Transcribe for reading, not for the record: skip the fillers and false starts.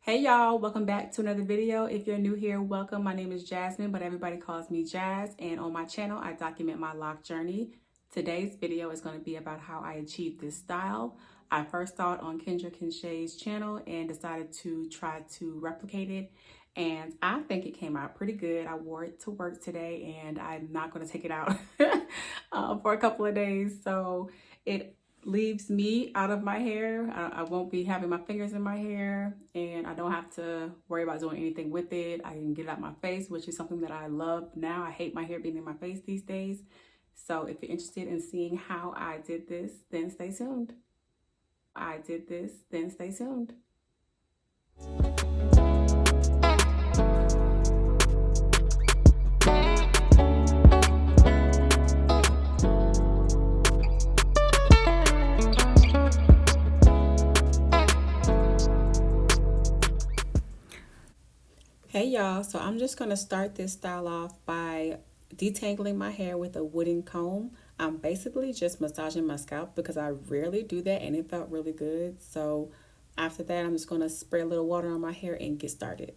Hey y'all, welcome back to another video. If you're new here, welcome. My name is Jasmine, but everybody calls me Jazz, and on my channel I document my lock journey. Today's video is going to be about how I achieved this style. I first saw it on Kendra Kinshay's channel and decided to try to replicate it, and I think it came out pretty good. I wore it to work today and I'm not going to take it out for a couple of days, so it leaves me out of my hair. I won't be having my fingers in my hair, and I don't have to worry about doing anything with it. I can get it out my face, which is something that I love now. I hate my hair being in my face these days. So if you're interested in seeing how I did this, then stay tuned. Hey y'all, so I'm just gonna start this style off by detangling my hair with a wooden comb. I'm basically just massaging my scalp because I rarely do that, and it felt really good. So after that, I'm just gonna spray a little water on my hair and get started.